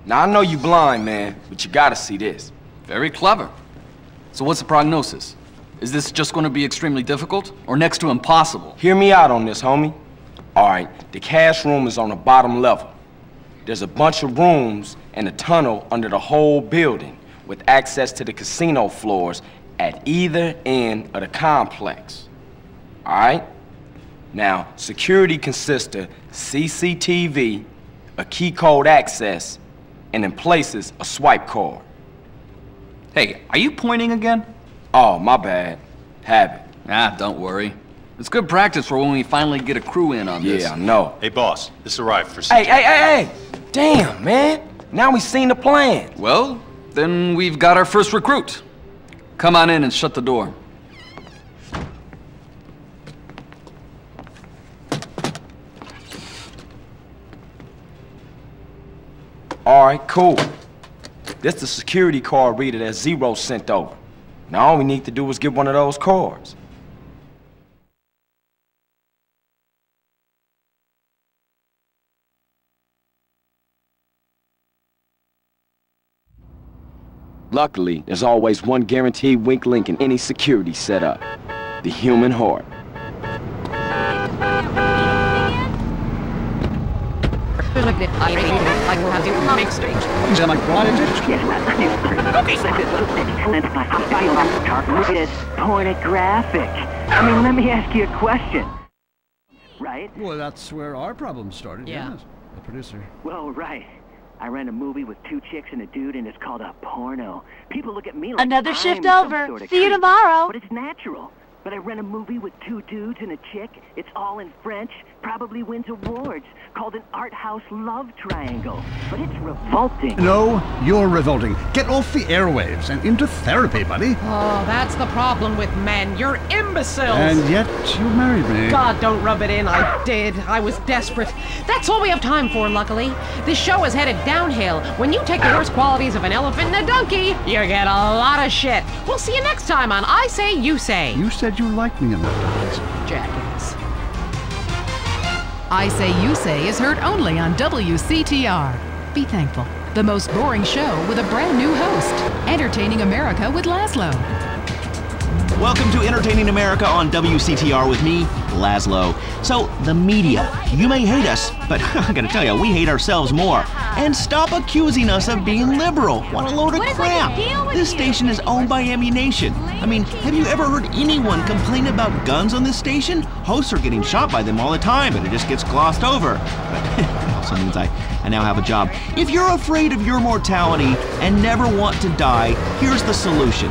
Now, I know you blind, man, but you gotta see this. Very clever. So what's the prognosis? Is this just going to be extremely difficult, or next to impossible? Hear me out on this, homie. All right, the cash room is on the bottom level. There's a bunch of rooms and a tunnel under the whole building with access to the casino floors at either end of the complex. All right? Now, security consists of CCTV, a key code access, and in places, a swipe card. Hey, are you pointing again? Oh, my bad. Have it. Ah, don't worry. It's good practice for when we finally get a crew in on this. Yeah, I know. Hey, boss, this arrived for... Hey! Damn, man. Now we seen the plan. Well, then we've got our first recruit. Come on in and shut the door. All right, cool. This the security card reader that Zero sent over. Now all we need to do is get one of those cards. Luckily, there's always one guaranteed weak link in any security setup. The human heart. Pornographic. I mean, let me ask you a question. Right? Well, that's where our problem started. Yeah. Yes. The producer. Well, right. I ran a movie with 2 chicks and a dude, and it's called a porno. People look at me like Another I'm shift some over. sort of See you creep. tomorrow. But it's natural. But I ran a movie with 2 dudes and a chick. It's all in French. Probably wins awards. Called an art house love triangle. But it's revolting. No, you're revolting. Get off the airwaves and into therapy, buddy. Oh, that's the problem with men. You're imbeciles. And yet you married me. God, don't rub it in. I did. I was desperate. That's all we have time for, luckily. This show is headed downhill. When you take the worst qualities of an elephant and a donkey, you get a lot of shit. We'll see you next time on I Say, You Say. You said you liked me enough, guys. Jackass. I Say You Say is heard only on WCTR. Be thankful. The most boring show with a brand new host. Entertaining America with Laszlo. Welcome to Entertaining America on WCTR with me, Laszlo. So, the media. You may hate us, but I gotta tell you, we hate ourselves more. And stop accusing us of being liberal. What a load of crap. This station is owned by Ammunition. I mean, have you ever heard anyone complain about guns on this station? Hosts are getting shot by them all the time, but it just gets glossed over. But it also means I now have a job. If you're afraid of your mortality and never want to die, here's the solution.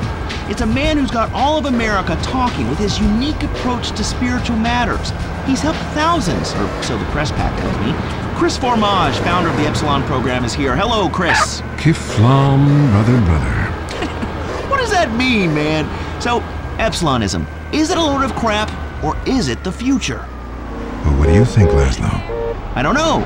It's a man who's got all of America talking with his unique approach to spiritual matters. He's helped thousands, or so the press pack tells me. Chris Formage, founder of the Epsilon program, is here. Hello, Chris. Kiflam, brother. What does that mean, man? So, Epsilonism, is it a load of crap, or is it the future? Well, what do you think, Laszlo? I don't know.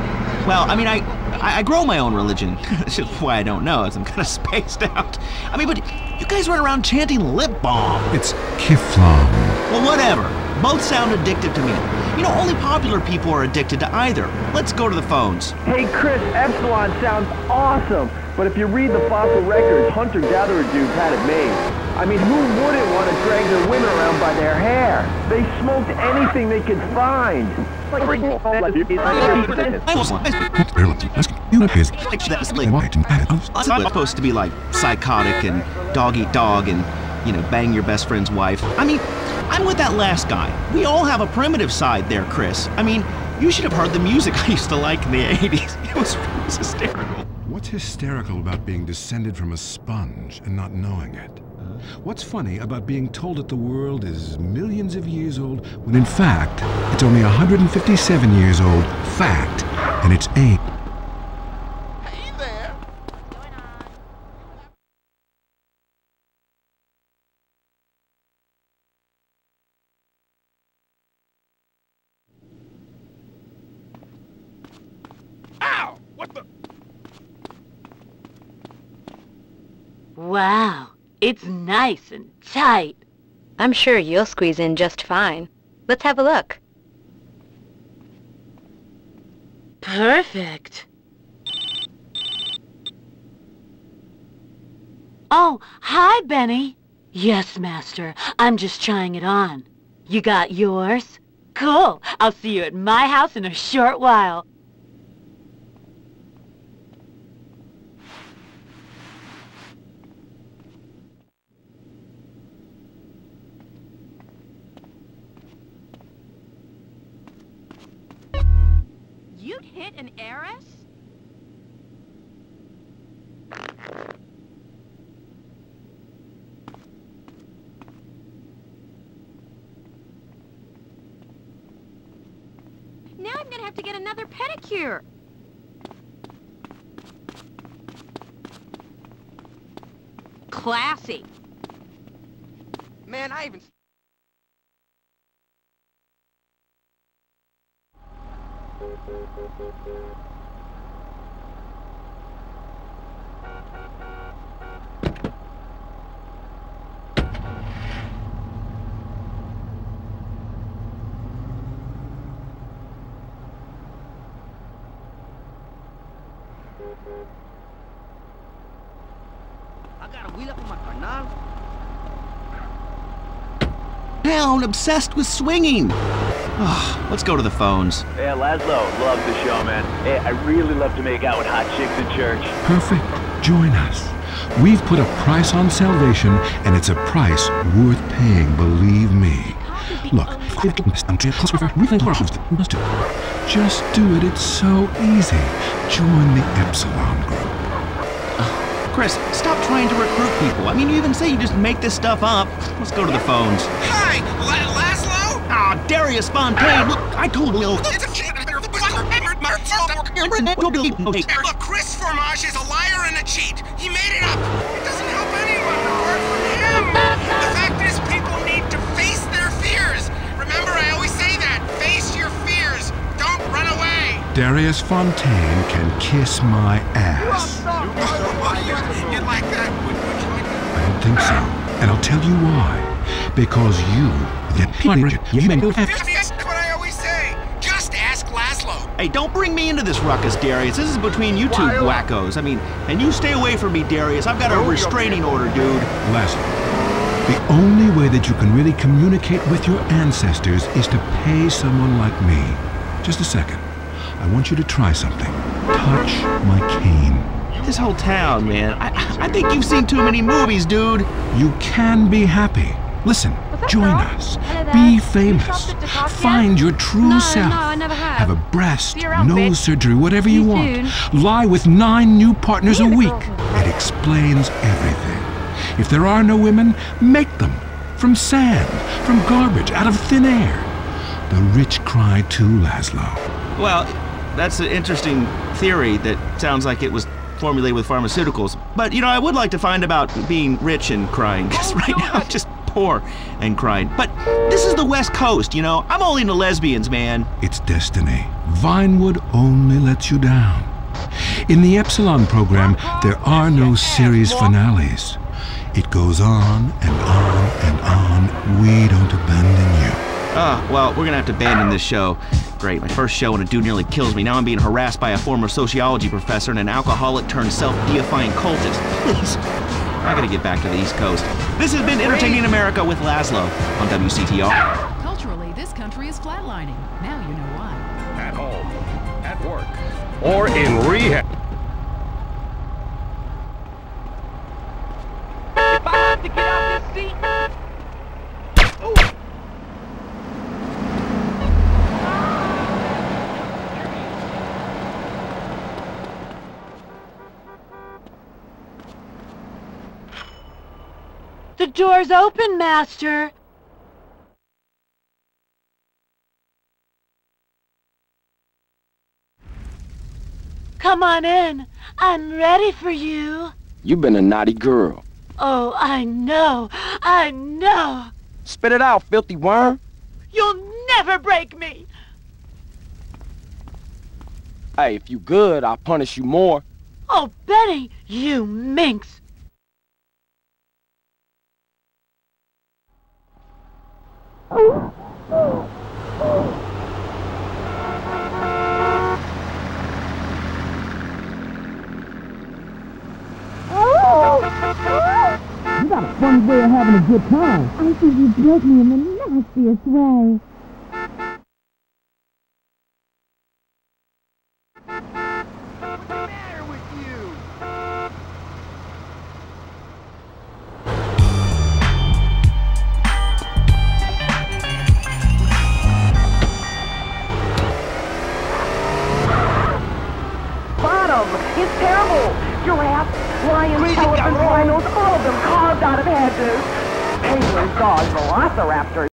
Well, I mean, I grow my own religion. That's just why I don't know, as I'm kind of spaced out. I mean, but you guys run around chanting lip balm. It's Kiflam. Well, whatever. Both sound addictive to me. You know, only popular people are addicted to either. Let's go to the phones. Hey, Chris, Epsilon sounds awesome. But if you read the fossil records, hunter-gatherer dudes had it made. I mean, who wouldn't want to drag their women around by their hair? They smoked anything they could find. It's not supposed to be like psychotic and dog eat dog and, you know, bang your best friend's wife. I mean, I'm with that last guy. We all have a primitive side there, Chris. I mean, you should have heard the music I used to like in the 80s. It was hysterical. What's hysterical about being descended from a sponge and not knowing it? What's funny about being told that the world is millions of years old when in fact it's only 157 years old? Fact. And it's a... Hey there. Ow! What the... Wow, it's nice and tight. I'm sure you'll squeeze in just fine. Let's have a look. Perfect. Oh, hi, Benny. Yes, Master. I'm just trying it on. You got yours? Cool. I'll see you at my house in a short while. You'd hit an heiress? Now I'm gonna have to get another pedicure. Classy. Man, I even... Town obsessed with swinging. Let's go to the phones. Yeah, Laszlo, love the show, man. Hey, I really love to make out with hot chicks in church. Perfect. Join us. We've put a price on salvation, and it's a price worth paying, believe me. Look, just do it. It's so easy. Join the Epsilon group. Chris, stop trying to recruit people. I mean, you even say you just make this stuff up. Let's go to the phones. Hi, Laszlo? Ah, Darius Fontaine. Look, I told you. Look, Chris Formage is a liar and a cheat. He made it up. It doesn't help anyone apart from him. The fact is, people need to face their fears. Remember, I always say that. Face your fears. Don't run away. Darius Fontaine can kiss my ass. You like that? Would you like that? I don't think so. And I'll tell you why. Because you That's what I always say. Just ask Laszlo. Hey, don't bring me into this ruckus, Darius. This is between you two wackos. I mean, and you stay away from me, Darius. I've got a restraining order, dude. Laszlo, the only way that you can really communicate with your ancestors is to pay someone like me. Just a second. I want you to try something. Touch my cane. This whole town, man. I think you've seen too many movies, dude. You can be happy. Listen, join us. Be famous. Find your true self. No, I never have. Have a breast, See you around, nose bitch. surgery, whatever you See want. soon. Lie with 9 new partners a Me and the week. girls will It explains everything. If there are no women, make them. From sand, from garbage, out of thin air. The rich cry too, Laszlo. Well, that's an interesting theory that sounds like it was formulated with pharmaceuticals. But, you know, I would like to find about being rich and crying, because right now I'm just poor and crying. But this is the West Coast, you know? I'm only into lesbians, man. It's destiny. Vinewood only lets you down. In the Epsilon program, there are no series finales. It goes on and on and on. We don't abandon you. Well, we're gonna have to abandon this show. Great, my first show and a dude nearly kills me. Now I'm being harassed by a former sociology professor and an alcoholic turned self-deifying cultist. Please, I gotta get back to the East Coast. This has been Entertaining America with Laszlo on WCTR. Culturally, this country is flatlining. Now you know why. At home, at work, or in rehab. If I have to get out this seat... The door's open, Master. Come on in. I'm ready for you. You've been a naughty girl. Oh, I know. I know. Spit it out, filthy worm. You'll never break me. Hey, if you good, I'll punish you more. Oh, Benny, you minx. Oh! not a fun way of having a good time. I think you broke me in the nastiest way. What's the matter with you? Bottom! It's terrible! Giraffes, lions, elephants, rhinos, all of them carved out of hedges. Penguins, dogs, velociraptors.